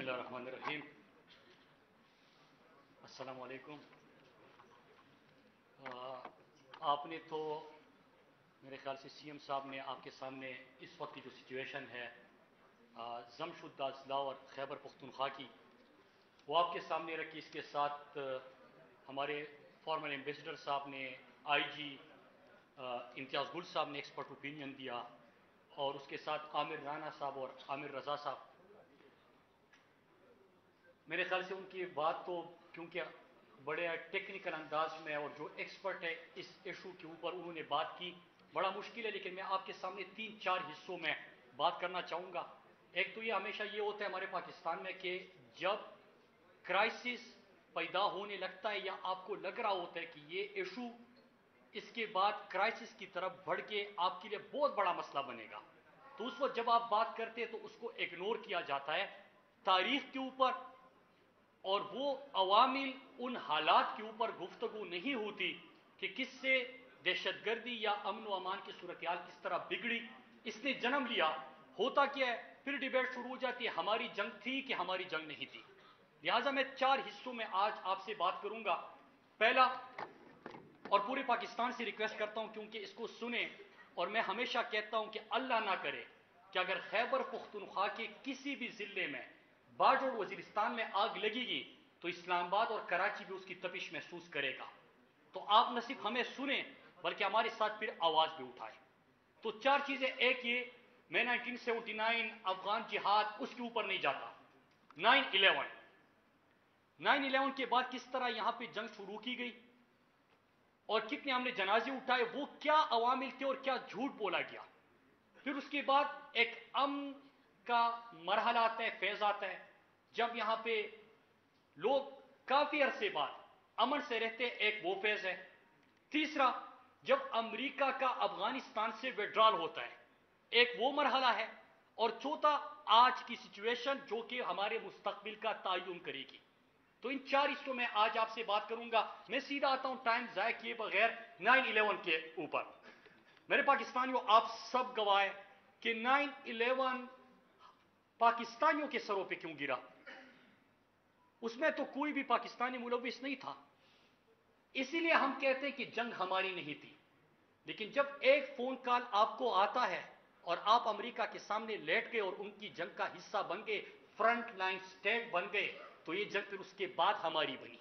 बिस्मिल्लाहिर्रहमानिर्रहीम। अस्सलाम वालेकुम। आपने तो मेरे ख्याल से सीएम साहब ने आपके सामने इस वक्त की जो सिचुएशन है जमशुदा अजला और खैबर पख्तूनख्वा की, वो आपके सामने रखी। इसके साथ हमारे फॉर्मर एम्बेसडर साहब ने, आईजी इम्तियाज़ गुल साहब ने एक्सपर्ट ओपिनियन दिया, और उसके साथ आमिर राना साहब और आमिर रज़ा साहब। मेरे ख्याल से उनकी बात तो क्योंकि बड़े टेक्निकल अंदाज में और जो एक्सपर्ट है इस इशू के ऊपर उन्होंने बात की, बड़ा मुश्किल है, लेकिन मैं आपके सामने 3-4 हिस्सों में बात करना चाहूँगा। एक तो ये हमेशा ये होता है हमारे पाकिस्तान में कि जब क्राइसिस पैदा होने लगता है या आपको लग रहा होता है कि ये इशू इसके बाद क्राइसिस की तरफ बढ़ के आपके लिए बहुत बड़ा मसला बनेगा, तो उस वक्त जब आप बात करते हैं तो उसको इग्नोर किया जाता है तारीख के ऊपर, और वो अवामिल उन हालात के ऊपर गुफ्तगू नहीं होती कि किससे दहशतगर्दी या अमन व अमान की सूरत हाल किस तरह बिगड़ी, इसने जन्म लिया। होता क्या है, फिर डिबेट शुरू हो जाती है हमारी जंग थी कि हमारी जंग नहीं थी। लिहाजा मैं 4 हिस्सों में आज आपसे बात करूंगा। पहला, और पूरे पाकिस्तान से रिक्वेस्ट करता हूं क्योंकि इसको सुने, और मैं हमेशा कहता हूं कि अल्लाह ना करे कि अगर खैबर पख्तूनख्वा के किसी भी जिले में बाजोड़ वजीरिस्तान में आग लगेगी तो इस्लामाबाद और कराची भी उसकी तपिश महसूस करेगा। तो आप न सिर्फ हमें सुने बल्कि हमारे साथ फिर आवाज भी उठाए। तो 4 चीजें। एक ये, मैं 1979 अफगान जिहाद उसके ऊपर नहीं जाता। 9/11 के बाद किस तरह यहां पे जंग शुरू की गई और कितने हमने जनाजे उठाए, वो क्या अवामिल थे और क्या झूठ बोला गया। फिर उसके बाद एक अमन का मरहला आता है, फेज आता है, जब यहां पे लोग काफी अरसे बाद अमन से रहते, एक वो फेज है। तीसरा, जब अमेरिका का अफगानिस्तान से विड्रॉल होता है, एक वो मरहला है। और चौथा, आज की सिचुएशन जो कि हमारे मुस्तकबिल का तयन करेगी। तो इन 4 हिस्सों में आज आपसे बात करूंगा। मैं सीधा आता हूं टाइम जाया किए बगैर 9/11 के ऊपर। मेरे पाकिस्तानियों, आप सब गवाह हैं कि 9/11 पाकिस्तानियों के सरों पे क्यों गिरा। उसमें तो कोई भी पाकिस्तानी मुलविस नहीं था, इसीलिए हम कहते हैं कि जंग हमारी नहीं थी। लेकिन जब एक फोन कॉल आपको आता है और आप अमेरिका के सामने लेट गए और उनकी जंग का हिस्सा बन गए, फ्रंट लाइन स्टेट बन गए, तो ये जंग फिर उसके बाद हमारी बनी,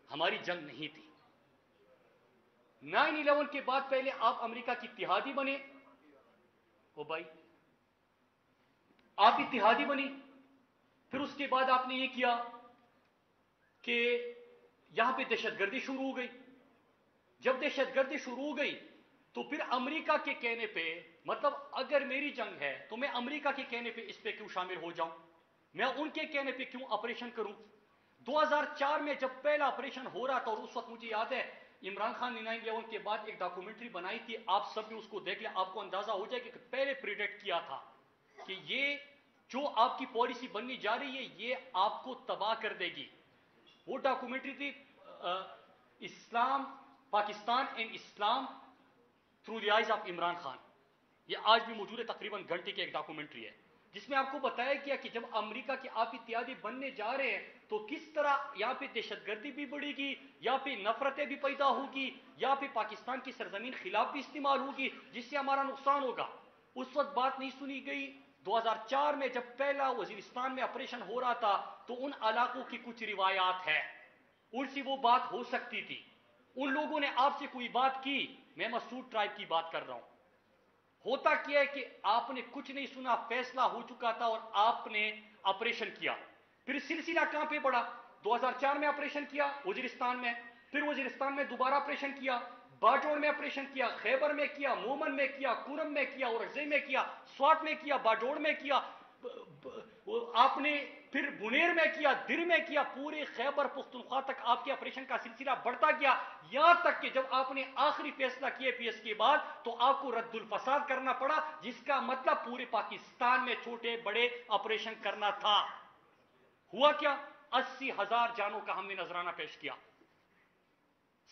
हमारी जंग नहीं थी। 9/11 के बाद पहले आप अमेरिका की इत्तेहादी बने, ओ भाई आप इत्तेहादी बनी। फिर उसके बाद आपने ये किया कि यहां पे दहशतगर्दी शुरू हो गई। जब दहशतगर्दी शुरू हो गई तो फिर अमेरिका के कहने पे, मतलब अगर मेरी जंग है तो मैं अमेरिका के कहने पे इस पे क्यों शामिल हो जाऊं, मैं उनके कहने पे क्यों ऑपरेशन करूं। 2004 में जब पहला ऑपरेशन हो रहा था, और उस वक्त मुझे याद है इमरान खान ने 9/11 के बाद एक डॉक्यूमेंट्री बनाई थी, आप सब भी उसको देख ले, आपको अंदाजा हो जाएगा कि पहले प्रिडिक्ट किया था कि ये जो आपकी पॉलिसी बननी जा रही है ये आपको तबाह कर देगी। वो डॉक्यूमेंट्री थी Islam, Pakistan and Islam through the eyes of Imran Khan. ये आज भी मौजूद है, तकरीबन घंटे की एक डॉक्यूमेंट्री है, जिसमें आपको बताया गया कि जब अमेरिका के आप इत्यादि बनने जा रहे हैं तो किस तरह यहाँ पे दहशतगर्दी भी बढ़ेगी, यहाँ पे नफरतें भी पैदा होगी, यहाँ पे पाकिस्तान की सरजमीन खिलाफ भी इस्तेमाल होगी, जिससे हमारा नुकसान होगा। उस वक्त बात नहीं सुनी गई। 2004 में जब पहला वजीरिस्तान में ऑपरेशन हो रहा था तो उन इलाकों की कुछ रिवायात है, उनसे वो बात हो सकती थी। उन लोगों ने आपसे कोई बात की, मैं मसूद ट्राइब की बात कर रहा हूं। होता क्या है कि आपने कुछ नहीं सुना, फैसला हो चुका था और आपने ऑपरेशन किया। फिर सिलसिला कहां पे बढ़ा, 2004 में ऑपरेशन किया वजीरिस्तान में, फिर वजीरिस्तान में दोबारा ऑपरेशन किया, बाजोड़ में ऑपरेशन किया, खैबर में किया, मोमन में किया, कुरम में किया, औरंगजेब में किया, स्वात में किया, बाजोड़ में किया, आपने फिर बुनेर में किया, दिर में किया, पूरे खैबर पुख्तनख्वा तक आपके ऑपरेशन का सिलसिला बढ़ता गया। यहां तक कि जब आपने आखिरी फैसला किया पीएस के बाद तो आपको रद्दुल फसाद करना पड़ा, जिसका मतलब पूरे पाकिस्तान में छोटे बड़े ऑपरेशन करना था। हुआ क्या, 80,000 जानों का हमने नजराना पेश किया,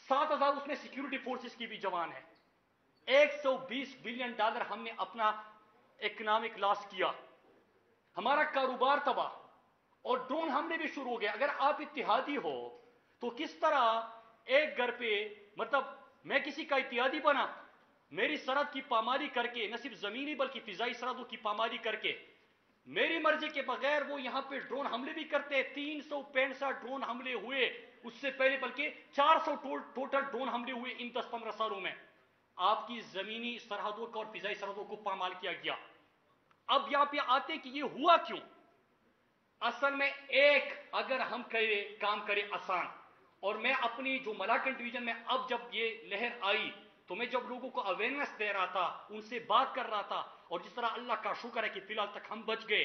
7,000 उसमें सिक्योरिटी फोर्सेस की भी जवान है, $120 बिलियन हमने अपना इकोनॉमिक लॉस किया, हमारा कारोबार तबाह, اور ड्रोन हमले भी शुरू हो गए। अगर आप इत्तेहादी हो तो किस तरह एक घर पे, मतलब मैं किसी का इत्तेहादी बना, मेरी सरहद की पामाली करके, न सिर्फ जमीनी बल्कि फिजाई सरहदों की पामाली करके, मेरी मर्जी के बगैर वो यहां पे ड्रोन हमले भी करते हैं। 365 ड्रोन हमले हुए उससे पहले, बल्कि 400 टोटल ड्रोन हमले हुए इन 10-15 सालों में। आपकी जमीनी सरहदों को और फिजाई सरहदों को पामाल किया गया। अब यहां पे आते कि ये हुआ क्यों। असल में एक, अगर हम काम करें आसान, और मैं अपनी जो मलाकन डिवीजन में अब जब ये लहर आई तो मैं जब लोगों को अवेयरनेस दे रहा था, उनसे बात कर रहा था, और जिस तरह अल्लाह का शुक्र है कि फिलहाल तक हम बच गए,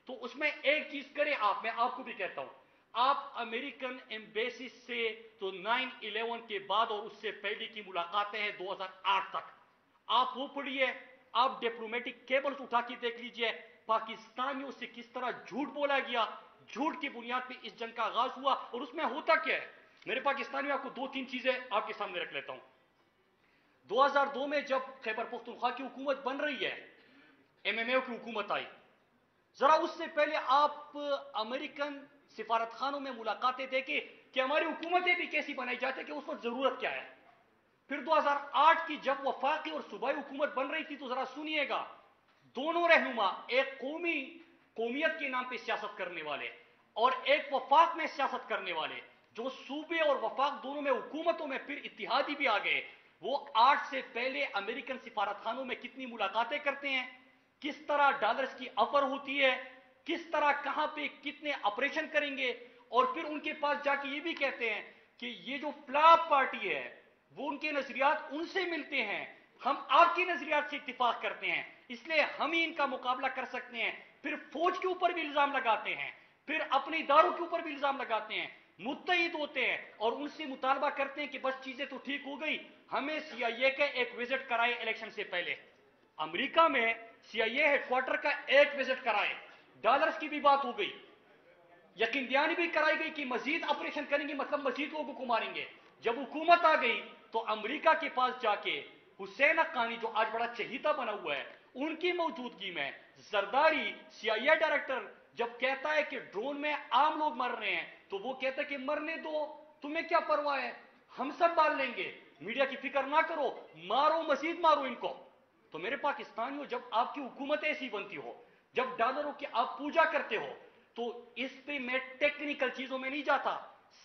तो उसमें एक चीज करें आप, मैं आपको भी कहता हूं, आप अमेरिकन एम्बेसी से तो 9/11 के बाद और उससे पहले की मुलाकातें हैं 2008 तक, आप वो पढ़िए, आप डिप्लोमेटिक केबल्स उठा के देख लीजिए, पाकिस्तानियों से किस तरह झूठ बोला गया, झूठ की बुनियाद पे इस जंग का आगाज हुआ। और उसमें होता क्या है, मेरे पाकिस्तानियों, आपको 2-3 चीजें आपके सामने रख लेता हूं। 2002 में जब खैबर पख्तूनख्वा की हुकूमत बन रही है, एमएमए की हुकूमत आई, जरा उससे पहले आप अमेरिकन सिफारत खानों में मुलाकातें देखें कि हमारी हुकूमतें भी कैसी बनाई जाती है, कि उस वक्त जरूरत क्या है। फिर 2008 की जब वफाकी और सूबाई हुकूमत बन रही थी, तो जरा सुनिएगा, दोनों रहनुमा, एक कौमियत के नाम पे सियासत करने वाले और एक वफाक में सियासत करने वाले, जो सूबे और वफाक दोनों में हुकूमतों में फिर इत्तिहादी भी आ गए, वो 8 से पहले अमेरिकन सिफारत खानों में कितनी मुलाकातें करते हैं, किस तरह डॉलर्स की ऑफर होती है, किस तरह कहां पे कितने ऑपरेशन करेंगे, और फिर उनके पास जाके ये भी कहते हैं कि ये जो फ्लॉप पार्टी है वो उनके नजरियात उनसे मिलते हैं, हम आपके नजरियात से इत्तिफाक करते हैं, इसलिए हम ही इनका मुकाबला कर सकते हैं। फिर फौज के ऊपर भी इल्जाम लगाते हैं, फिर अपने इदारों के ऊपर भी इल्जाम लगाते हैं, मुत्तहिद होते हैं और उनसे मुतालबा करते हैं कि बस चीजें तो ठीक हो गई, हमें सीआईए का एक विजिट कराए इलेक्शन से पहले। अमेरिका में सीआईए हेडक्वार्टर का एक विजिट कराए, डॉलर्स की भी बात हो गई, यकीन दहानी भी कराई गई कि मजीद ऑपरेशन करेंगे, मतलब मजीद लोगों को मारेंगे। जब हुकूमत आ गई तो अमेरिका के पास जाके हुसैन हक्कानी, जो आज बड़ा चहीता बना हुआ है, उनकी मौजूदगी में जरदारी सीआईए डायरेक्टर जब कहता है कि ड्रोन में आम लोग मर रहे हैं, तो वो कहता है कि मरने दो, तुम्हें क्या परवाह है, हम सब मार लेंगे, मीडिया की फिक्र ना करो, मारो, मजीद मारो इनको। तो मेरे पाकिस्तानियों, जब आपकी हुकूमत ऐसी बनती हो, जब डॉलरों की आप पूजा करते हो, तो इस पे मैं टेक्निकल चीजों में नहीं जाता,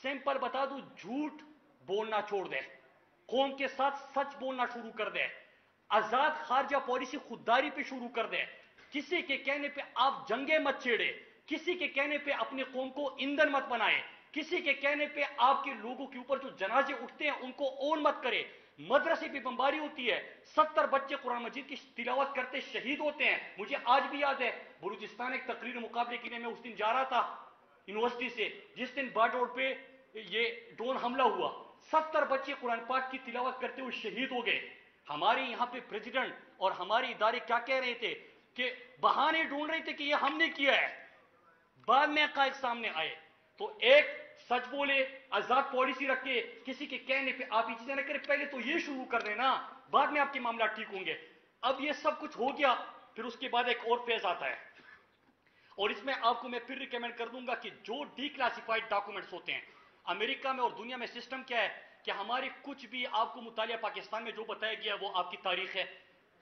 सिंपल बता दूं, झूठ बोलना छोड़ दे, कौम के साथ सच बोलना शुरू कर दे, आजाद खारजा पॉलिसी खुददारी पे शुरू कर दे, किसी के कहने पे आप जंगे मत छेड़े, किसी के कहने पे अपनी कौम को ईंधन मत बनाए, किसी के कहने पे आपके लोगों के ऊपर जो जनाजे उठते हैं उनको ओन मत करे। मदरसे पे बमबारी होती है, 70 बच्चे कुरान मजीद की तिलावत करते शहीद होते हैं। मुझे आज भी याद है, बलूचिस्तान एक तकरीर मुकाबले के लिए मैं उस दिन जा रहा था यूनिवर्सिटी से, जिस दिन बाट रोड पे ये ड्रोन हमला हुआ, 70 बच्चे कुरान पाक की तिलावत करते हुए शहीद हो गए। हमारे यहां पे प्रेसिडेंट और हमारे इदारे क्या कह रहे थे कि बहाने ढूंढ रहे थे कि ये हमने किया है, बाद में हकायक सामने आए। तो एक, सच बोले, आजाद पॉलिसी रखे, किसी के कहने पे आप ये चीजें न करें, पहले तो ये शुरू कर देना, बाद में आपके मामला ठीक होंगे। अब ये सब कुछ हो गया, फिर उसके बाद एक और फेज आता है, और इसमें आपको मैं फिर रिकमेंड कर दूंगा कि जो डिक्लासिफाइड डॉक्यूमेंट्स होते हैं अमेरिका में और दुनिया में, सिस्टम क्या है कि हमारे कुछ भी आपको मुतालिया पाकिस्तान में जो बताया गया वो आपकी तारीख है,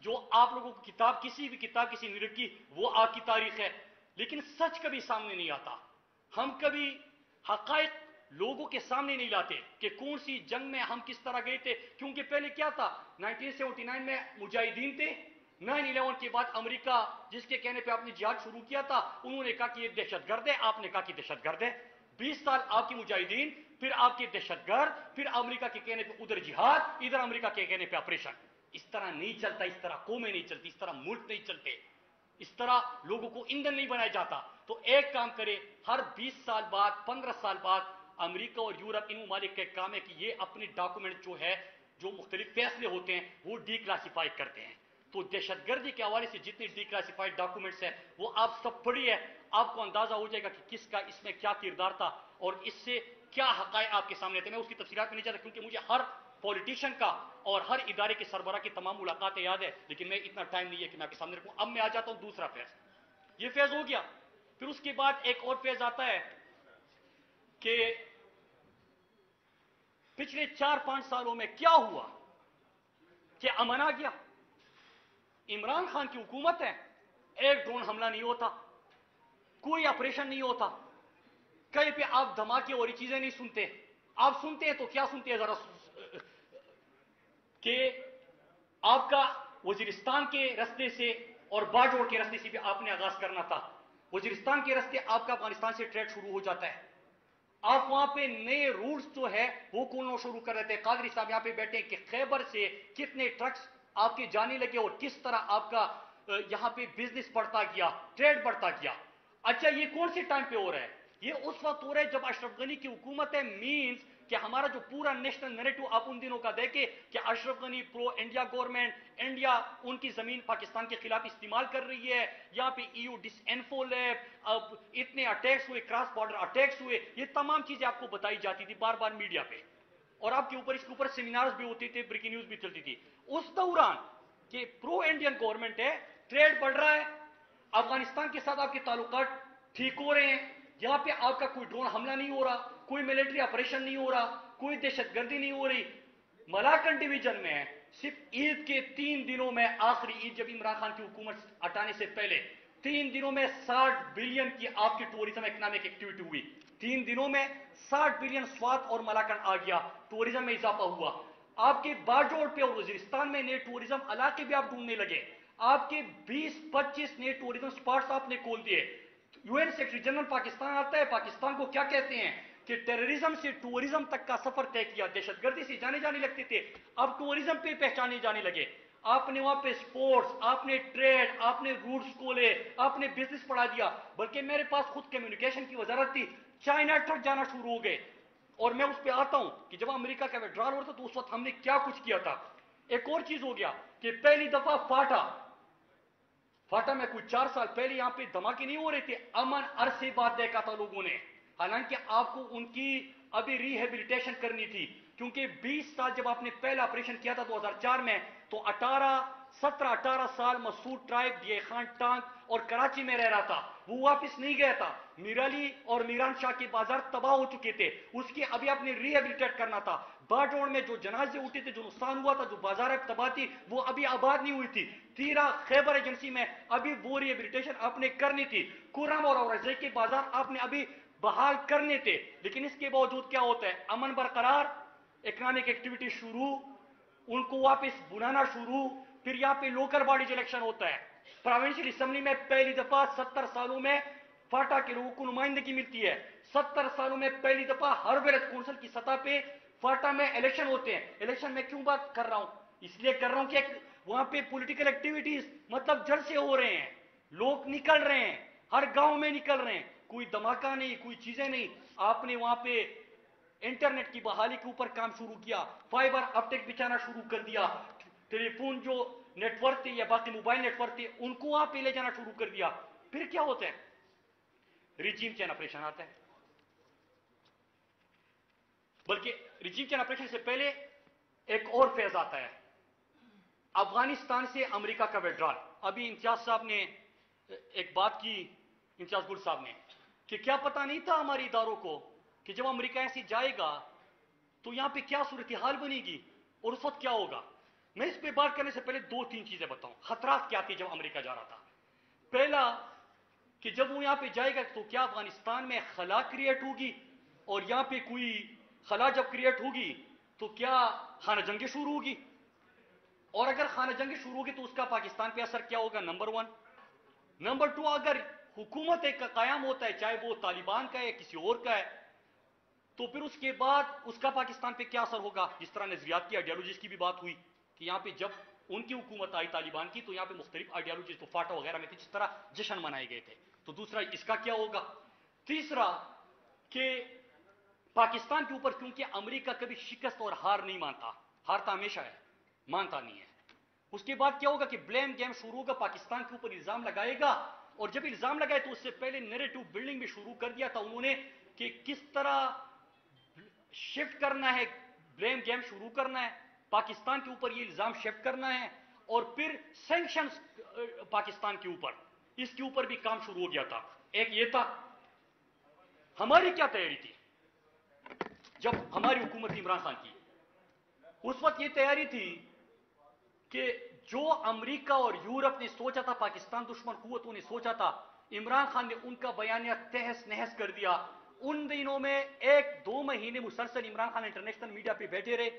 जो आप लोगों को किताब, किसी भी किताब किसी निरक की, वो आपकी तारीख है, लेकिन सच कभी सामने नहीं आता। हम कभी हकायक लोगों के सामने नहीं लाते कि कौन सी जंग में हम किस तरह गए थे, क्योंकि पहले क्या था, 1979 में मुजाहिदीन थे, 9/11 के बाद अमेरिका जिसके कहने पे आपने जिहाद शुरू किया था, उन्होंने कहा कि ये दहशतगर्द है, आपने कहा कि दहशतगर्द है, 20 साल आपकी मुजाहिदीन, फिर आपके दहशतगर्द, फिर अमेरिका के कहने पे उधर जिहाद, इधर अमेरिका के कहने पे ऑपरेशन। इस तरह नहीं चलता, इस तरह कौमें नहीं चलती, इस तरह मुल्क नहीं चलते, इस तरह लोगों को ईंधन नहीं बनाया जाता। तो एक काम करे, हर 20 साल बाद, 15 साल बाद अमेरिका और यूरोप, इन ममालिक का काम है कि ये अपने डॉक्यूमेंट जो है, जो मुख्तलिफ फैसले होते हैं, वो डिक्लासिफाई करते हैं। तो दहशतगर्दी के हवाले से जितने डिक्लासिफाइड डॉक्यूमेंट्स हैं वो आप सब पढ़िए, आपको अंदाजा हो जाएगा कि किसका इसमें क्या किरदार था और इससे क्या हकायक आपके सामने थे। मैं उसकी तफसीलात में नहीं जाता क्योंकि मुझे हर पॉलिटिशियन का और हर इदारे के सरबराह की तमाम मुलाकातें याद है, लेकिन मैं इतना टाइम नहीं है कि मैं आपके सामने रखूं। अब मैं आ जाता हूं दूसरा फेज। ये फेज हो गया, फिर उसके बाद एक और फेज आता है कि पिछले 4-5 सालों में क्या हुआ कि अमन आ गया, इमरान खान की हुकूमत है, एक ड्रोन हमला नहीं होता, कोई ऑपरेशन नहीं होता, कहीं पे आप धमाके और चीजें नहीं सुनते। आप सुनते हैं तो क्या सुनते हैं जरा, कि आपका वजीरिस्तान के रास्ते से और बाजोड़ के रास्ते से भी आपने आगाज करना था। वजीरिस्तान के रास्ते आपका अफगानिस्तान से ट्रेड शुरू हो जाता है, आप वहां पे नए रूट्स जो है वो खोलना शुरू कर रहे थे। कादरी साहब यहां पे बैठे हैं कि खैबर से कितने ट्रक्स आपके जाने लगे और किस तरह आपका यहां पे बिजनेस बढ़ता गया, ट्रेड बढ़ता गया। अच्छा, ये कौन से टाइम पे हो रहा है? ये उस वक्त हो रहा है जब अशरफ गनी की हुकूमत है। मींस कि हमारा जो पूरा नेशनल नैरेटिव आप उन दिनों का देखे कि Ashraf Ghani pro India government, India उनकी जमीन पाकिस्तान के खिलाफ इस्तेमाल कर रही है, यहां पे ईयू डिसइंफो लैब, अब इतने अटैक्स हुए, क्रॉस बॉर्डर अटैक्स हुए, ये तमाम चीजें आपको बताई जाती थी बार बार मीडिया पे, और आपके ऊपर इसके ऊपर सेमिनार्स भी होते थे, ब्रेकिंग न्यूज भी चलती थी उस दौरान कि प्रो इंडियन गवर्नमेंट है, ट्रेड बढ़ रहा है, अफगानिस्तान के साथ आपके ताल्लुकात ठीक हो रहे हैं, यहां पे आपका कोई ड्रोन हमला नहीं हो रहा, कोई मिलिट्री ऑपरेशन नहीं हो रहा, कोई दहशतगर्दी नहीं हो रही। मलाकन डिवीजन में सिर्फ ईद के 3 दिनों में, आखिरी ईद जब इमरान खान की हुकूमत हटाने से पहले 3 दिनों में 60 बिलियन की आपकी टूरिज्म इकोनॉमिक एक्टिविटी हुई। 3 दिनों में 60 बिलियन स्वात और मलाकन आ गया, टूरिज्म में इजाफा हुआ। आपके बाजोड़ पे और वजीरिस्तान में नए टूरिज्म इलाके भी आप ढूंढने लगे, आपके 20-25 नए टूरिज्म स्पॉट्स आपने खोल दिए। यूएन सेक्रेटरी जनरल पाकिस्तान आता है, पाकिस्तान को क्या कहते हैं कि टेररिज्म से टूरिज्म तक का सफर तय किया, दहशतगर्दी से जाने लगते थे, अब टूरिज्म पे पहचाने जाने लगे। आपने वहां पे स्पोर्ट्स, आपने ट्रेड, आपने रूट्स खोले, आपने बिजनेस बढ़ा दिया। बल्कि मेरे पास खुद कम्युनिकेशन की वजारत थी, चाइना तक जाना शुरू हो गए। और मैं उस पर आता हूं कि जब अमेरिका का विड्रॉल हो रहा था तो उस वक्त हमने क्या कुछ किया था। एक और चीज हो गया कि पहली दफा फाटा में कोई 4 साल पहले यहां पे धमाके नहीं हो रहे थे, अमन अरसे बाद देखा था लोगों ने। हालांकि आपको उनकी अभी रिहेबिलिटेशन करनी थी, क्योंकि 20 साल जब आपने पहला ऑपरेशन किया था 2004 में, तो 17-18 साल मसूद ट्राइब, ये खान टांग और कराची में रह रहा था, वो वापस नहीं गया था। मीराली और मीरान शाह के बाजार तबाह हो चुके थे, उसकी अभी आपने रिहेबिलिटेट करना था। बाजोड़ में जो जनाजे उठे थे, जो नुकसान हुआ था, जो बाजार तबाह थी, वो अभी आबाद नहीं हुई थी। तीरा खैबर एजेंसी में अभी वो रिहेबिलिटेशन आपने करनी थी। कुर्रम और औरंगजेब के बाजार आपने अभी बहाल करने थे। लेकिन इसके बावजूद क्या होता है, अमन बरकरार, इकोनॉमिक एक्टिविटी शुरू, उनको वापस बुलाना शुरू, फिर यहां पे लोकल बॉडीज इलेक्शन होता है। प्रोविंशियल असेंबली में पहली दफा 70 सालों में फाटा के लोगों को नुमाइंदगी मिलती है। 70 सालों में पहली दफा हर विलेज काउंसिल की सतह पे फाटा में इलेक्शन होते हैं। इलेक्शन में क्यों बात कर रहा हूं, इसलिए कर रहा हूं कि वहां पे पॉलिटिकल एक्टिविटीज मतलब जड़ से हो रहे हैं, लोग निकल रहे हैं, हर गांव में निकल रहे हैं, कोई धमाका नहीं, कोई चीजें नहीं। आपने वहां पे इंटरनेट की बहाली के ऊपर काम शुरू किया, फाइबर ऑप्टिक बिछाना शुरू कर दिया, टेलीफोन जो नेटवर्क थे या बाकी मोबाइल नेटवर्क थे उनको वहां पे ले जाना शुरू कर दिया। फिर क्या होता है, रिजीम चेंज ऑपरेशन आता है। बल्कि रिजीम चेंज ऑपरेशन से पहले एक और फेज आता है, अफगानिस्तान से अमेरिका का विड्रॉल। अभी इम्तियाज साहब ने एक बात की, इम्तियाज गुल साहब ने, कि क्या पता नहीं था हमारे इदारों को कि जब अमेरिका ऐसे जाएगा तो यहां पे क्या सूरत हाल बनेगी और उस वक्त क्या होगा। मैं इस पे बात करने से पहले 2-3 चीजें बताऊं, खतरात क्या थी जब अमेरिका जा रहा था। पहला कि जब वो यहां पे जाएगा तो क्या अफगानिस्तान में खला क्रिएट होगी, और यहां पे कोई खला जब क्रिएट होगी तो क्या खाना जंगी शुरू होगी, और अगर खाना जंगी शुरू होगी तो उसका पाकिस्तान पे असर क्या होगा, नंबर 1। नंबर 2, अगर हुकूमत एक कायम होता है, चाहे वो तालिबान का है या किसी और का है, तो फिर उसके बाद उसका पाकिस्तान पे क्या असर होगा। जिस तरह नजरियात की, आइडियोलॉजीज की भी बात हुई कि यहां पे जब उनकी हुकूमत आई तालिबान की तो यहां पे मुख्तलिफ आइडियोलॉजीज, तो फाटा वगैरह में थी, जिस तरह जश्न मनाए गए थे। तो दूसरा इसका क्या होगा। तीसरा कि पाकिस्तान के ऊपर, क्योंकि अमेरिका कभी शिकस्त और हार नहीं मानता, हारता हमेशा है, मानता नहीं है। उसके बाद क्या होगा कि ब्लेम गेम शुरू होगा, पाकिस्तान के ऊपर इल्जाम लगाएगा, और जब इल्जाम लगाए तो उससे पहले नैरेटिव बिल्डिंग भी शुरू कर दिया था उन्होंने कि किस तरह शिफ्ट करना है, ब्लेम गेम शुरू करना है, पाकिस्तान के ऊपर ये इल्जाम शिफ्ट करना है, और फिर सैंक्शंस पाकिस्तान के ऊपर, इसके ऊपर भी काम शुरू हो गया था। एक ये था। हमारी क्या तैयारी थी जब हमारी हुकूमत इमरान खान की? उस वक्त ये तैयारी थी कि जो अमेरिका और यूरोप ने सोचा था, पाकिस्तान दुश्मन कुव्वतों ने सोचा था, इमरान खान ने उनका बयानिया तहस नहस कर दिया। उन दिनों में 1-2 महीने मुसलसल इमरान खान इंटरनेशनल मीडिया पे बैठे रहे,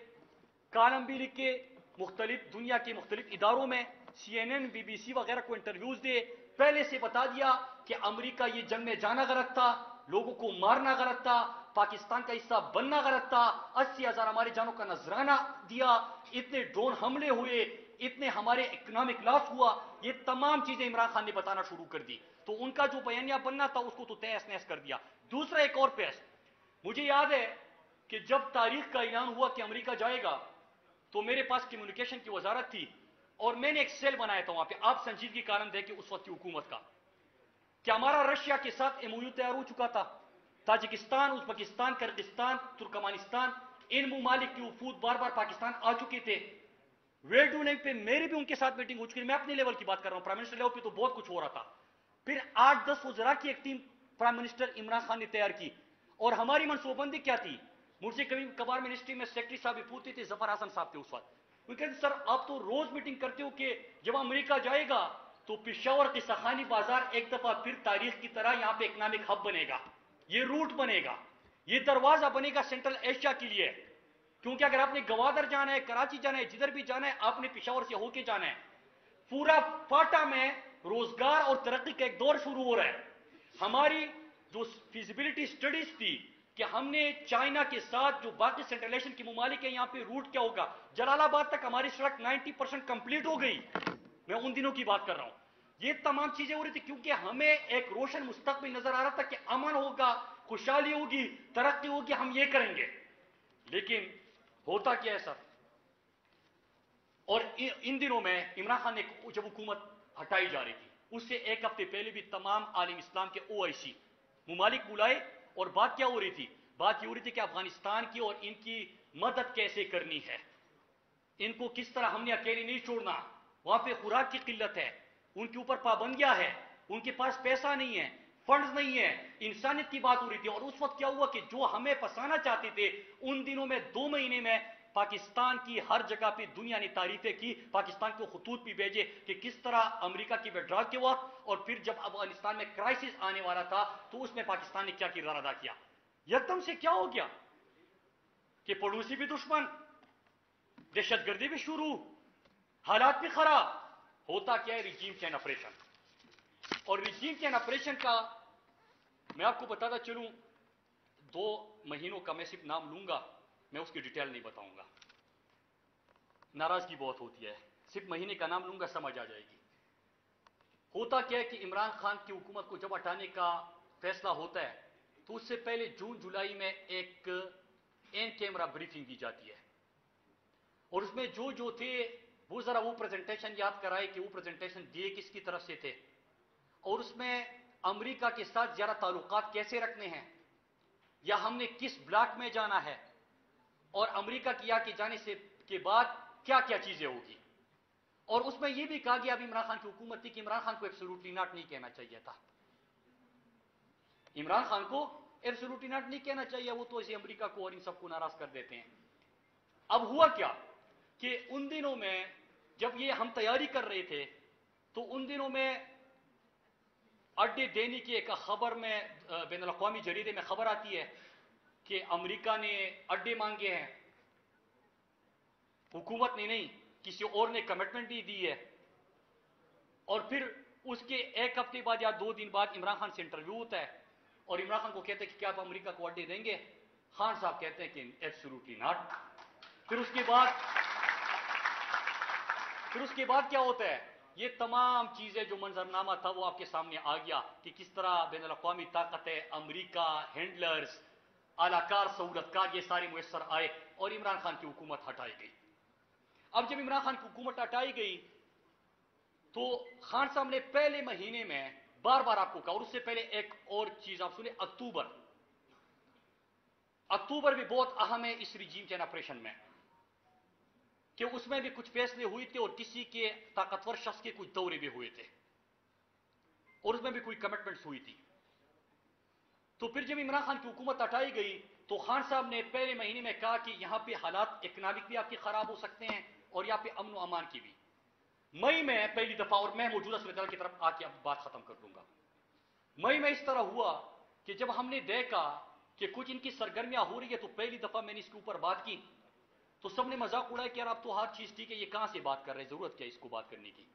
कॉलम भी लिखे, मुख्तलिफ दुनिया के मुख्तलिफ इदारों में CNN, BBC वगैरह को इंटरव्यूज दे, पहले से बता दिया कि अमेरिका ये जंग में जाना गलत था, लोगों को मारना गलत था, पाकिस्तान का हिस्सा बनना गलत था, 80,000 हमारे जानों का नजराना दिया, इतने ड्रोन हमले हुए, इतने हमारे इकोनॉमिक लॉस हुआ, ये तमाम चीजें इमरान खान ने बताना शुरू कर दी। तो उनका जो बयानिया बनना था उसको तो तहस नहस कर दिया। दूसरा एक और पेश, मुझे याद है कि जब तारीख का ऐलान हुआ कि अमेरिका जाएगा, तो मेरे पास कम्युनिकेशन की वजारत थी और मैंने एक सेल बनाया था वहां पे। आप संजीदगी कारण देखें उस वक्त की हुकूमत का कि हमारा रशिया के साथ MOU तैयार हो चुका था। ताजिकिस्तान, उज्बेकिस्तान, किर्गिस्तान, तुर्कमानिस्तान, इन मुमालिक के वफूद बार बार पाकिस्तान आ चुके थे। वेल डूइंग पे मेरी भी उनके साथ मीटिंग हो चुकी है। मैं अपने लेवल की बात कर रहा हूं, प्राइम मिनिस्टर लेवल पे तो बहुत कुछ हो रहा था। फिर 8-10 वज़रा की एक team prime minister Imran Khan ने तैयार की और हमारी मनसूबबंदी क्या थी? मुझसे कभी कभार मिनिस्ट्री में सेक्रेटरी साहब भी पूछते थे, जफर हसन साहब थे उस वक्त, वो कहते सर आप तो रोज मीटिंग करते हो कि जब अमेरिका जाएगा तो पिशावर की सखानी बाजार एक दफा फिर तारीख की तरह यहां पे इकोनॉमिक हब बनेगा, ये रूट बनेगा, ये दरवाजा बनेगा सेंट्रल एशिया के लिए। क्योंकि अगर आपने गवादर जाना है, कराची जाना है, जिधर भी जाना है, आपने पिशावर से होके जाना है। पूरा फाटा में रोजगार और तरक्की का एक दौर शुरू हो रहा है। हमारी जो फिजिबिलिटी स्टडीज थी कि हमने चाइना के साथ जो बाकी सेंट्रल एशियन के मुमालिक है, यहां पे रूट क्या होगा, जलालाबाद तक हमारी सड़क 90% कंप्लीट हो गई। मैं उन दिनों की बात कर रहा हूं। ये तमाम चीजें हो रही थी क्योंकि हमें एक रोशन मुस्तकबिल नजर आ रहा था कि अमन होगा, खुशहाली होगी, तरक्की होगी, हम ये करेंगे। लेकिन होता क्या है सर? और इन दिनों में इमरान खान ने जब हुकूमत हटाई जा रही थी, उससे एक हफ्ते पहले भी तमाम आलिम इस्लाम के OIC मुमालिक बुलाए और बात क्या हो रही थी? बात ये हो रही थी कि अफगानिस्तान की और इनकी मदद कैसे करनी है, इनको किस तरह हमने अकेले नहीं छोड़ना, वहां पे खुराक की किल्लत है, उनके ऊपर पाबंदियां है, उनके पास पैसा नहीं है, फंड्स नहीं है, इंसानियत की बात हो रही थी। और उस वक्त क्या हुआ कि जो हमें फंसाना चाहते थे, उन दिनों में 2 महीने में पाकिस्तान की हर जगह पे दुनिया ने तारीफें की, पाकिस्तान को खतूत भी भेजे कि किस तरह अमेरिका की विड्रॉल के वक्त और फिर जब अफगानिस्तान में क्राइसिस आने वाला था तो उसमें पाकिस्तान ने क्या किरदार अदा किया। एकदम से क्या हो गया कि पड़ोसी भी दुश्मन, दहशतगर्दी भी शुरू, हालात भी खराब। होता क्या है? Regime change operation. और रिजीम चेंज ऑपरेशन का मैं आपको बताता चलूं, 2 महीनों का मैं सिर्फ नाम लूंगा, मैं उसकी डिटेल नहीं बताऊंगा, नाराजगी बहुत होती है। सिर्फ महीने का नाम लूंगा, समझ आ जाएगी। होता क्या है कि इमरान खान की हुकूमत को जब हटाने का फैसला होता है तो उससे पहले जून जुलाई में एक इन कैमरा ब्रीफिंग दी जाती है और उसमें जो जो थे वो जरा वो प्रेजेंटेशन याद कराए कि वो प्रेजेंटेशन दिए किसकी तरफ से थे और उसमें अमेरिका के साथ ज्यादा ताल्लुकात कैसे रखने हैं या हमने किस ब्लॉक में जाना है और अमेरिका की यहाँ के जाने से के बाद क्या क्या चीजें होगी। और उसमें यह भी कहा गया, अभी इमरान खान की हुकूमत थी कि इमरान खान को एब्सोल्युटली नॉट नहीं कहना चाहिए था, इमरान खान को एब्सोल्युटली नॉट नहीं कहना चाहिए, वो तो इसे अमेरिका को और इन सबको नाराज कर देते हैं। अब हुआ क्या कि उन दिनों में जब ये हम तैयारी कर रहे थे तो उन दिनों में अड्डे देने की एक खबर में बैनुल अक़वामी जरीदे में खबर आती है कि अमेरिका ने अड्डे मांगे हैं, हुकूमत ने नहीं, किसी और ने कमिटमेंट भी दी है। और फिर उसके एक हफ्ते बाद या 2 दिन बाद इमरान खान से इंटरव्यू होता है और इमरान खान को कहते हैं कि क्या आप अमेरिका को अड्डे देंगे? खान साहब कहते हैं कि एब्सोल्युटली नॉट। फिर उसके बाद क्या होता है? ये तमाम चीजें जो मंजरनामा था वो आपके सामने आ गया कि किस तरह बैनुल अक़वामी ताकतें, अमेरिका, हैंडलर्स, आलाकार, सहूलतकार, ये सारे मुयस्सर आए और इमरान खान की हुकूमत हटाई गई। अब जब इमरान खान की हुकूमत हटाई गई तो खान साहब ने पहले महीने में बार बार आपको कहा, और उससे पहले एक और चीज आप सुने, अक्टूबर भी बहुत अहम है इस रिजीम चेंज ऑपरेशन में कि उसमें भी कुछ फैसले हुए थे और किसी के ताकतवर शख्स के कुछ दौरे भी हुए थे और उसमें भी कोई कमिटमेंट्स हुई थी। तो फिर जब इमरान खान की हुकूमत हटाई गई तो खान साहब ने पहले महीने में कहा कि यहां पे हालात इकनॉमिक भी आपके खराब हो सकते हैं और यहाँ पे अमन अमान की भी। मई में पहली दफा, और मैं मौजूदा सूरत की तरफ आके अब बात खत्म कर दूंगा, मई में इस तरह हुआ कि जब हमने देखा कि कुछ इनकी सरगर्मियां हो रही है तो पहली दफा मैंने इसके ऊपर बात की तो सबने मजाक उड़ाया कि यार अब तो हर चीज ठीक है, ये कहां से बात कर रहे हैं, जरूरत क्या इसको बात करने की।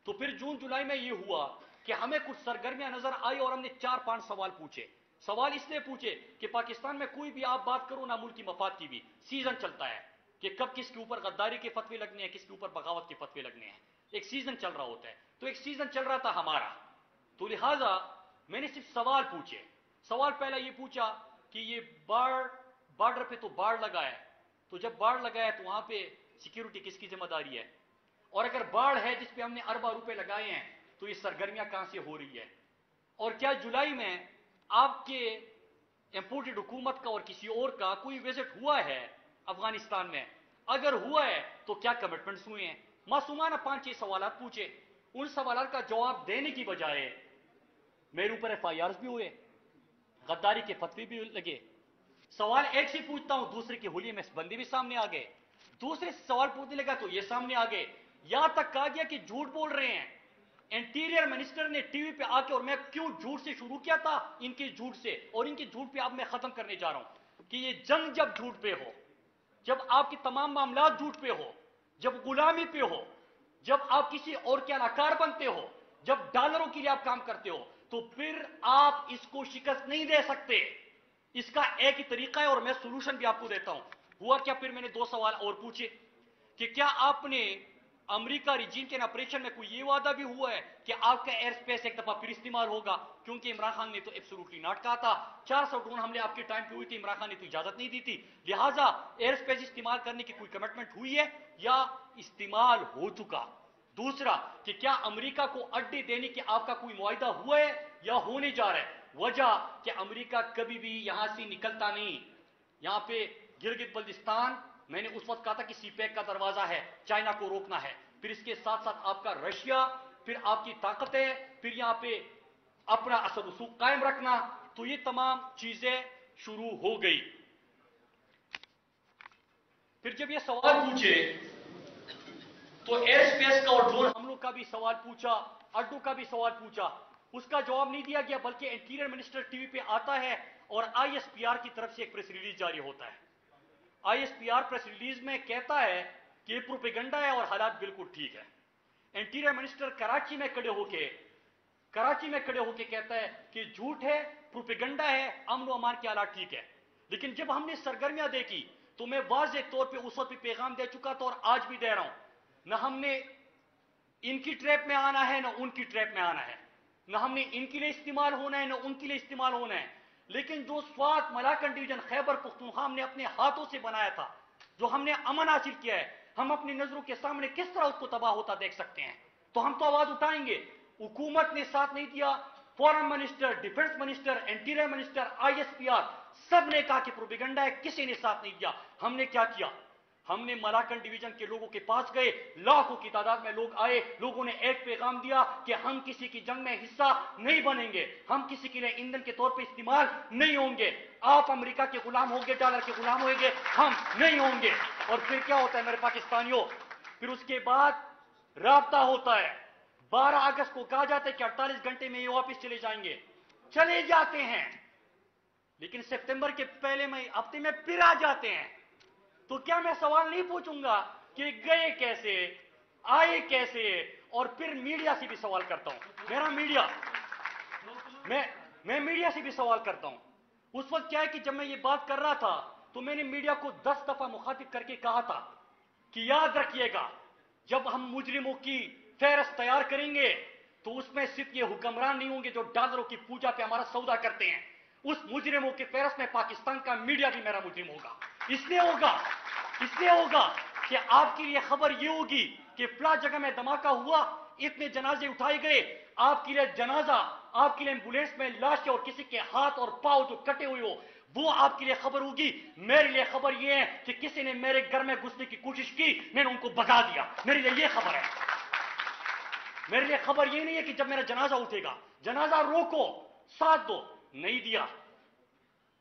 तो फिर जून जुलाई में ये हुआ कि हमें कुछ सरगर्मियां नजर आई और हमने 4-5 सवाल पूछे। सवाल इसलिए पूछे कि पाकिस्तान में कोई भी आप बात करो ना, मुल्क की मफाद की भी सीजन चलता है कि कब किसके ऊपर गद्दारी के फतवे लगने हैं, किसके ऊपर बगावत के फतवे लगने हैं, एक सीजन चल रहा होता है। तो एक सीजन चल रहा था हमारा, तो लिहाजा मैंने सिर्फ सवाल पूछे। सवाल पहला ये पूछा कि ये बॉर्डर पे तो बाढ़ लगा है, तो जब बाढ़ लगा है तो वहां पे सिक्योरिटी किसकी जिम्मेदारी है, और अगर बाढ़ है जिसपे हमने अरबा रुपए लगाए हैं तो ये सरगर्मियां कहां से हो रही है, और क्या जुलाई में आपके इंपोर्टेड हुकूमत का और किसी और का कोई विजिट हुआ है अफगानिस्तान में, अगर हुआ है तो क्या कमिटमेंट्स हुए हैं। मासूमाना 5-6 सवाल पूछे। उन सवाल का जवाब देने की बजाय मेरे ऊपर FIRs भी हुए, गद्दारी के फतवे भी लगे। सवाल एक से पूछता हूं, दूसरे के हुलिये में बंदे भी सामने आ गए, दूसरे सवाल पूछने लगा तो ये सामने आ गए, यहां तक कहा गया कि झूठ बोल रहे हैं। इंटीरियर मिनिस्टर ने टीवी पे आके, और मैं क्यों झूठ से शुरू किया था, इनके झूठ से, और इनके झूठ पे अब मैं खत्म करने जा रहा हूं कि ये जंग जब झूठ पे हो, जब आपके तमाम मामला झूठ पे हो, जब गुलामी पे हो, जब आप किसी और के अनाकार बनते हो, जब डॉलरों के लिए आप काम करते हो, तो फिर आप इसको शिकस्त नहीं दे सकते। इसका एक ही तरीका है और मैं सोल्यूशन भी आपको देता हूं। हुआ क्या, फिर मैंने 2 सवाल और पूछे कि क्या आपने अमेरिका रिजीम के ऑपरेशन में कोई ये वादा भी हुआ है कि आपका एयर स्पेस एक दफा फिर इस्तेमाल होगा, क्योंकि इमरान खान ने तो एब्सोल्युटली नॉट कहा था। 400 ड्रोन हमले आपके टाइम पे हुई थी, इमरान खान ने तो इजाजत नहीं दी थी, लिहाजा एयर स्पेस इस्तेमाल करने की कोई कमिटमेंट हुई है या इस्तेमाल हो चुका। दूसरा कि क्या अमेरिका को अड्डे देने की आपका कोई मुआहिदा हुआ है या होने जा रहा है। वजह कि अमेरिका कभी भी यहां से निकलता नहीं। यहां पे गिलगित बल्तिस्तान, मैंने उस वक्त कहा था कि सीपैक का दरवाजा है, चाइना को रोकना है, फिर इसके साथ साथ आपका रशिया, फिर आपकी ताकतें, फिर यहां पे अपना असर रसूख कायम रखना, तो ये तमाम चीजें शुरू हो गई। फिर जब ये सवाल पूछे तो एयर स्पेस का और ड्रोन हमलों का भी सवाल पूछा, अड्डों का भी सवाल पूछा, उसका जवाब नहीं दिया गया, बल्कि इंटीरियर मिनिस्टर टीवी पे आता है और ISPR की तरफ से एक प्रेस रिलीज जारी होता है। ISPR प्रेस रिलीज में कहता है कि ये प्रोपेगेंडा है और हालात बिल्कुल ठीक है। इंटीरियर मिनिस्टर कराची में खड़े होके कहता है कि झूठ है, प्रोपेगेंडा है, अमन व अमान के हालात ठीक है। लेकिन जब हमने सरगर्मियां देखी तो मैं वाज़ेह तौर पे उस वक्त भी पैगाम दे चुका था और आज भी दे रहा हूं, न हमने इनकी ट्रैप में आना है, न उनकी ट्रैप में आना है, न हमने इनके लिए इस्तेमाल होना है, न उनके लिए इस्तेमाल होना है। लेकिन जो स्वात मलाकन डिवीजन खैबर पुख्तूनख्वा हमने अपने हाथों से बनाया था, जो हमने अमन हासिल किया है, हम अपनी नजरों के सामने किस तरह उसको तबाह होता देख सकते हैं, तो हम तो आवाज उठाएंगे। हुकूमत ने साथ नहीं दिया, foreign minister, defence minister, interior minister, ISPR सब ने कहा कि प्रोपेगेंडा है, किसी ने साथ नहीं दिया। हमने क्या किया, हमने मलाकन डिवीजन के लोगों के पास गए, लाखों की तादाद में लोग आए, लोगों ने एक पैगाम दिया कि हम किसी की जंग में हिस्सा नहीं बनेंगे, हम किसी के लिए ईंधन के तौर पे इस्तेमाल नहीं होंगे, आप अमेरिका के गुलाम होंगे, डॉलर के गुलाम होंगे, हम नहीं होंगे। और फिर क्या होता है मेरे पाकिस्तानियों, फिर उसके बाद राब्ता होता है। 12 अगस्त को कहा जाता है कि 48 घंटे में ये वापस चले जाएंगे, चले जाते हैं, लेकिन सितंबर के पहले हफ्ते में फिर आ जाते हैं। तो क्या मैं सवाल नहीं पूछूंगा कि गए कैसे, आए कैसे, और फिर मीडिया से भी सवाल करता हूं। मैं मीडिया से भी सवाल करता हूं। उस वक्त क्या है कि जब मैं ये बात कर रहा था तो मैंने मीडिया को 10 दफा मुखातिब करके कहा था कि याद रखिएगा, जब हम मुजरिमों की फेहरिस्त तैयार करेंगे तो उसमें सिर्फ ये हुक्मरान नहीं होंगे जो डॉलरों की पूजा पे हमारा सौदा करते हैं, उस मुजरिमों के फेहरिस्त में पाकिस्तान का मीडिया भी मेरा मुजरिम होगा। इसलिए होगा कि आपके लिए खबर ये होगी कि फला जगह में धमाका हुआ, इतने जनाजे उठाए गए, आपके लिए जनाजा, आपके लिए एम्बुलेंस में लाश और किसी के हाथ और पांव जो कटे हुए हो, वो आपके लिए खबर होगी। मेरे लिए खबर ये है कि किसी ने मेरे घर में घुसने की कोशिश की, मैंने उनको भगा दिया, मेरे लिए ये खबर है। मेरे लिए खबर ये नहीं है कि जब मेरा जनाजा उठेगा, जनाजा रोको, साथ दो, नहीं दिया,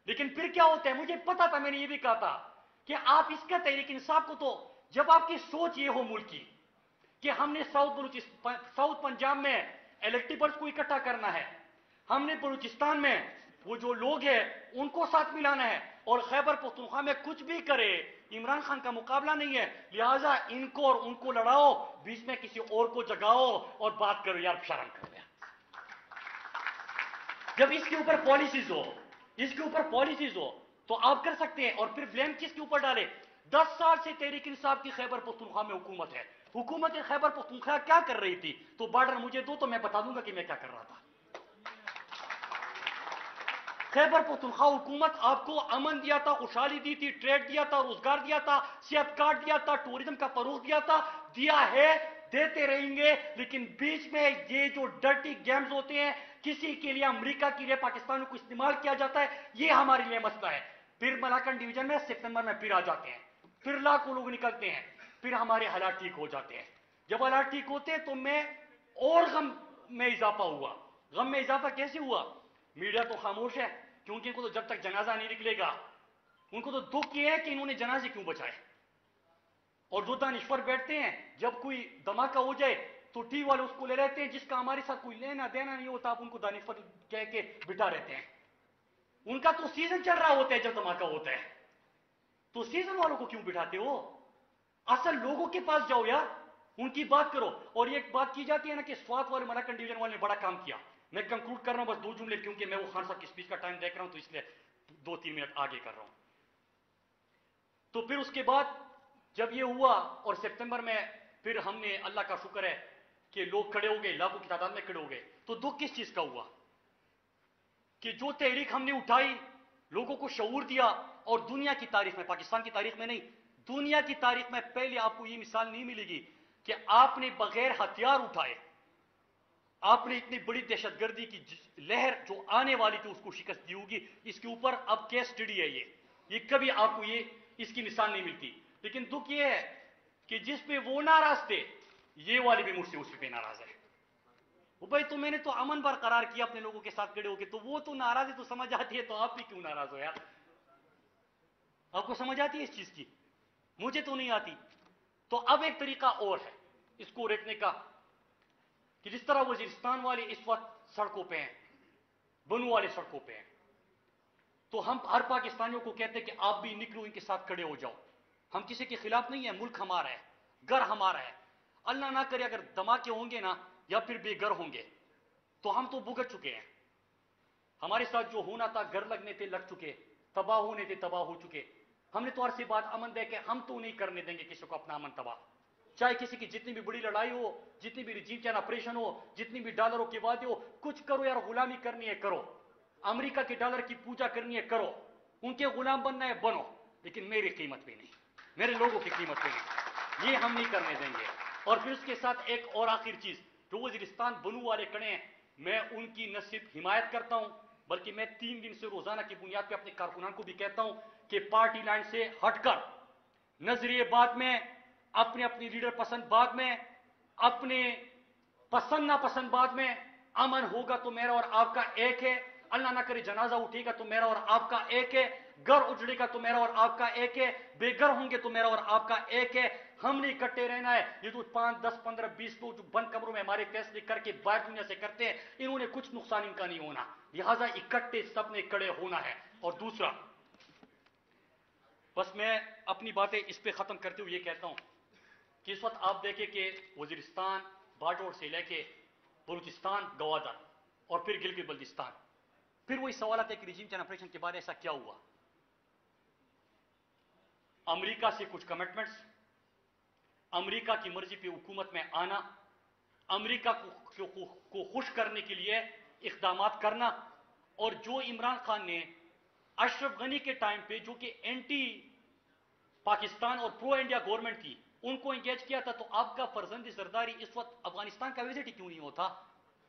لیکن پھر کیا ہوتا ہے, مجھے پتا تھا, میں نے یہ بھی کہا تھا کہ آپ اس کا تحریک انصاف کو, تو جب آپ کی سوچ یہ ہو ملک کی کہ ہم نے ساؤتھ پنجاب میں الیکٹیبلز کو اکٹھا کرنا ہے, ہم نے بلوچستان میں وہ جو لوگ ہیں ان کو ساتھ ملانا ہے, اور خیبر پختونخوا میں کچھ بھی کرے عمران خان کا مقابلہ نہیں ہے, لہٰذا ان کو اور ان کو لڑاؤ, بیچ میں کسی اور کو جگاؤ اور بات کرو. یار شرم کرو یار. جب اس کے اوپر پالیسیز ہو, اس کے اوپر پالیسیز ہو تو آپ کر سکتے ہیں. اور پھر بلیم کس کے اوپر ڈالے؟ 10 سال سے تحریک انصاف کی خیبر پختونخوا میں حکومت ہے. حکومت خیبر پختونخوا کیا کر رہی تھی؟ تو بارڈر مجھے دو تو میں بتا دوں گا کہ میں کیا کر رہا تھا. خیبر پختونخوا حکومت آپ کو امن دیا تھا, خوشحالی دی تھی, ٹریڈ دیا تھا, روزگار دیا تھا, صحت کارڈ دیا تھا, ٹورزم کا فروغ دیا تھا, دیا ہے, دیتے رہیں گے. لیکن بیچ میں یہ جو ڈرٹی گیمز ہوتے ہیں, کسی کے لیے امریکہ کے لیے پاکستان کو استعمال کیا جاتا ہے, یہ ہمارے لیے مسئلہ ہے. پھر ملاکنڈ ڈویژن میں ستمبر میں پھر آ جاتے ہیں, پھر لاکھوں لوگ نکلتے ہیں, پھر ہمارے حالات ٹھیک ہو جاتے ہیں. جب حالات ٹھیک ہوتے ہیں تو میں اور غم میں اضافہ ہوا. غم میں اضافہ کیسے ہوا؟ میڈیا تو خاموش ہے, کیونکہ ان کو تو جب تک جنازہ نہیں نکلے گا, ان کو تو دکھ یہ ہے کہ انہوں نے جنازے کیوں بچائے. اور جو دانشور بیٹھتے ہیں, جب کوئی دھماکہ ہو جائے تو ٹی والے اس کو لے رہتے ہیں, جس کا ہمارے ساتھ کوئی لینا دینا نہیں ہوتا, آپ ان کو دانشور کہہ کے بٹھا رہتے ہیں. ان کا تو سیزن چل رہا ہوتا ہے جب دھماکہ ہوتا ہے, تو سیزن والوں کو کیوں بٹھاتے ہو؟ اصل لوگوں کے پاس جاؤ یار, ان کی بات کرو. اور یہ بات کی جاتی ہے نا کہ سوات والے ملاکنڈ ڈویژن والے نے بڑا کام کیا. میں کنکلوڈ کر رہا ہوں بس 2 جملے, کیونکہ میں وہ خان صاحب کی اسپیچ کا ٹائم دیکھ رہا ہوں تو اس لیے 2-3 منٹ آگے کر رہا ہوں. تو پھر اس کے بعد جب یہ ہوا اور سپتمبر میں پھر ہم نے, اللہ کا شکر ہے کہ لوگ کھڑے ہو گئے, لاکھوں کی تعداد میں کھڑے ہو گئے. تو دکھ کس چیز کا ہوا کہ جو تحریک ہم نے اٹھائی, لوگوں کو شعور دیا, اور دنیا کی تاریخ میں, پاکستان کی تاریخ میں نہیں, دنیا کی تاریخ میں پہلے آپ کو یہ مثال نہیں ملے گی کہ آپ نے بغیر ہتھیار اٹھائے, آپ نے اتنی بڑی دہشت گردی کی لہر جو آنے والی تھی اس کو شکست دی ہوگی. اس کے اوپر اب کیس اسٹڈی ہے, یہ کبھی آپ کو اس کی مثال نہیں ملتی. لیکن دکھ یہ ہے کہ جس پہ وہ ناراض تھے, یہ والی بھی مجھ سے اسی پہ ناراض ہے. وہ بھائی تو میں نے تو امن برقرار کیا اپنے لوگوں کے ساتھ کھڑے ہو کے, تو وہ تو ناراض ہے تو سمجھ آتی ہے, تو آپ بھی کیوں ناراض ہو یار؟ آپ کو سمجھ آتی ہے اس چیز کی؟ مجھے تو نہیں آتی. تو اب ایک طریقہ اور ہے اس کو روکنے کا, کہ جس طرح وزیرستان والے اس وقت سڑکوں پہ ہیں, بنو والے سڑکوں پہ ہیں, تو ہم ہر پاکستانیوں کو کہتے ہیں کہ آپ بھی نکلو, ان کے ساتھ کھڑے ہو جاؤ. ہم کسی کے خلاف نہیں ہیں, ملک ہمارا ہے, گھر ہمارا ہے. اللہ نہ کرے اگر دھماکے ہوں گے نا یا پھر بے گھر ہوں گے تو ہم تو بھگت چکے ہیں. ہمارے ساتھ جو ہونا تھا, گھر لگنے تھے لگ چکے, تباہ ہونے تھے تباہ ہو چکے. ہم نے تو عرصے بعد امن دے کے ہم تو نہیں کرنے دیں گے کسی کو اپنا امن تباہ, چاہے کسی کی جتنی بھی بڑی لڑائی ہو, جتنی بھی رجیم چین آپریشن ہو, جتنی بھی ڈالروں کے وعدے ہو, کچھ کرو یار, غلامی کرنی ہے کرو, امریکہ کے ڈالر کی پوجا کرنی ہے کرو, ان کے غلام بننا ہے بنو, لیکن میری قیمت پہ نہیں, میرے لوگوں کی قیمت پہ نہیں, یہ ہم نہیں کرنے دیں گے. اور پھر اس کے ساتھ ایک اور آخر چیز, جو وزیرستان بنو والے کھڑے ہیں, میں ان کی نہ صرف حمایت کرتا ہوں بلکہ میں 3 دن سے روزانہ کی بنیاد پہ اپنے کارکنان کو بھی کہتا ہوں کہ پارٹی لائن سے ہٹ کر نظریے بات میں, اپنے اپنی لیڈر پسند بات میں, اپنے پسند ناپسند بات میں, امن ہوگا تو میرا اور آپ کا ایک ہے, اللہ نہ کرے جنازہ اٹھے گا تو میرا اور آپ کا ایک ہے, گھر اجڑے گا تو میرا اور آپ کا ایک ہے, بے گھر ہوں گے تو میرا اور آپ کا ایک ہے. ہم نے اکٹھے رہنا ہے. یہ جو 5, 10, 15, 20 لوگ جو بند کمروں میں ہمارے فیصلے کر کے باہر دنیا سے کرتے ہیں, انہوں نے کچھ نقصان ان کا نہیں ہونا, لہذا اکٹھے سب نے کھڑے ہونا ہے. اور دوسرا, بس میں اپنی باتیں اس پہ ختم کرتے ہوئے یہ کہتا ہوں کہ اس وقت آپ دیکھیں کہ وزیرستان باجوڑ سے لے کے بلوچستان گوادر اور پھر گلگت بلتستان, پھر وہی سوالات ہے کہ ریجیم چین آپریشن کے بعد ایسا کیا ہوا. امریکہ سے کچھ کمٹمنٹس, امریکہ کی مرضی پہ حکومت میں آنا, امریکہ کو خوش کرنے کے لیے اقدامات کرنا, اور جو عمران خان نے اشرف غنی کے ٹائم پہ جو کہ اینٹی پاکستان اور پرو انڈیا گورنمنٹ تھی, ان کو انگیج کیا تھا, تو آپ کا فرزند زرداری اس وقت افغانستان کا وزٹ ہی کیوں نہیں ہوتا؟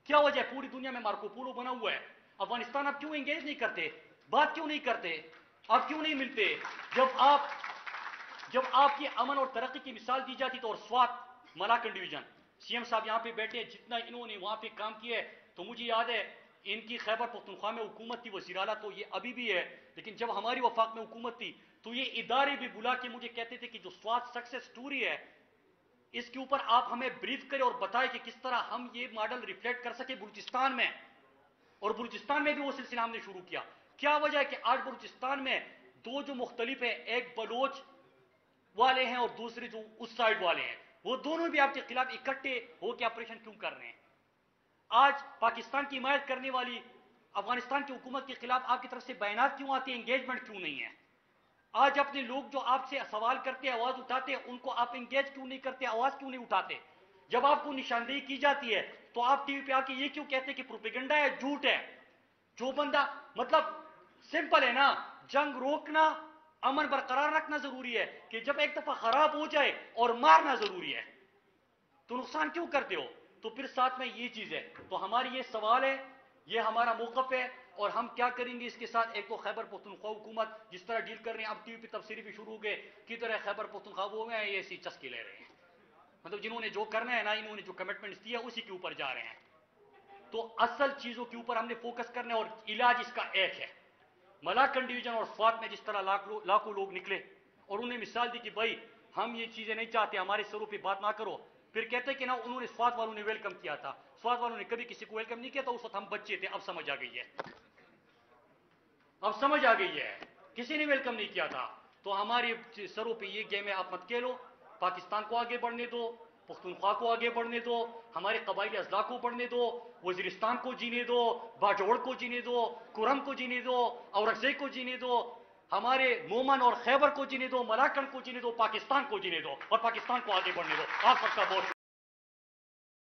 کیا وجہ ہے؟ پوری دنیا میں مارکو پولو بنا ہوا ہے, افغانستان آپ کیوں انگیج نہیں کرتے, بات کیوں نہیں کرتے, آپ کیوں نہیں ملتے؟ جب آپ کی امن اور ترقی کی مثال دی جاتی تو, اور سوات ملاکنڈ ڈویژن, سی ایم صاحب یہاں پہ بیٹھے, جتنا انہوں نے وہاں پہ کام کیا ہے, تو مجھے یاد ہے ان کی خیبر پختونخوا میں حکومت تھی وزیر اعلیٰ تو یہ ابھی بھی ہے، لیکن جب ہماری وفاق میں حکومت تھی تو یہ ادارے بھی بلا کے مجھے کہتے تھے کہ جو سوات سکسیس سٹوری ہے اس کے اوپر آپ ہمیں بریف کریں اور بتائیں کہ کس طرح ہم یہ ماڈل ریفلیکٹ کر سکے بلوچستان میں، اور بلوچستان میں بھی وہ سلسلہ ہم نے شروع کیا۔ کیا وجہ ہے کہ آج بلوچستان میں دو جو مختلف ہیں، ایک بلوچ والے ہیں اور دوسرے جو اس سائڈ والے ہیں، وہ دونوں بھی آپ کے خلاف اکٹھے ہو کے آپریشن کیوں کر رہے ہیں؟ آج پاکستان کی حمایت کرنے والی افغانستان کی حکومت کے خلاف آپ کی طرف سے بیانات کیوں آتے ہیں، انگیجمنٹ کیوں نہیں ہے؟ آج اپنے لوگ جو آپ سے سوال کرتے ہیں، آواز اٹھاتے ہیں، ان کو آپ انگیج کیوں نہیں کرتے، آواز کیوں نہیں اٹھاتے؟ جب آپ کو نشاندہی کی جاتی ہے تو آپ ٹی وی پہ آ کے یہ کیوں کہتے ہیں کہ پروپیگنڈا ہے، جھوٹ ہے؟ جو بندہ مطلب سمپل ہے نا، جنگ روکنا، امن برقرار رکھنا ضروری ہے، کہ جب ایک دفعہ خراب ہو جائے اور مارنا ضروری ہے، تو نقصان کیوں کرتے ہو؟ تو پھر ساتھ میں یہ چیز ہے، تو ہماری یہ سوال ہے، یہ ہمارا موقف ہے، اور ہم کیا کریں گے اس کے ساتھ؟ ایک تو خیبر پختونخوا حکومت جس طرح ڈیل کر رہے ہیں، اب ٹی وی پہ تبصرے بھی شروع ہو گئے کی طرح خیبر پختونخوا وہ ہیں یہ ایسی چسکے لے رہے ہیں، مطلب جنہوں نے جو کرنا ہے نا، انہوں نے جو کمٹمنٹس دیا اسی کے اوپر جا رہے ہیں۔ تو اصل چیزوں کے اوپر ہم نے فوکس کرنا ہے، اور علاج اس کا ایک ہے۔ ملاکنڈ ڈویژن اور سوات میں جس طرح لاکھوں لوگ نکلے اور انہیں مثال دی کہ بھائی ہم یہ چیزیں نہیں چاہتے، ہمارے سروں پہ بات نہ کرو، پھر کہتے کہ نا انہوں نے سوات والوں نے ویلکم کیا تھا، سوات والوں نے کبھی کسی کو ویلکم نہیں کیا تھا، اس وقت ہم بچے تھے، اب سمجھ آ گئی ہے، اب سمجھ آ گئی ہے، کسی نے ویلکم نہیں کیا تھا۔ تو ہمارے سروں پہ یہ گیم ہے، آپ مت کھیلو، پاکستان کو آگے بڑھنے دو، پختونخوا کو آگے بڑھنے دو، ہمارے قبائلی اضلاع کو بڑھنے دو، وزیرستان کو جینے دو، باجوڑ کو جینے دو، کرم کو جینے دو، اورکزئی کو جینے دو، ہمارے مومن اور خیبر کو جینے دو، ملاکنڈ کو جینے دو، پاکستان کو جینے دو، اور پاکستان کو آگے بڑھنے دو۔ آپ سب کا بہت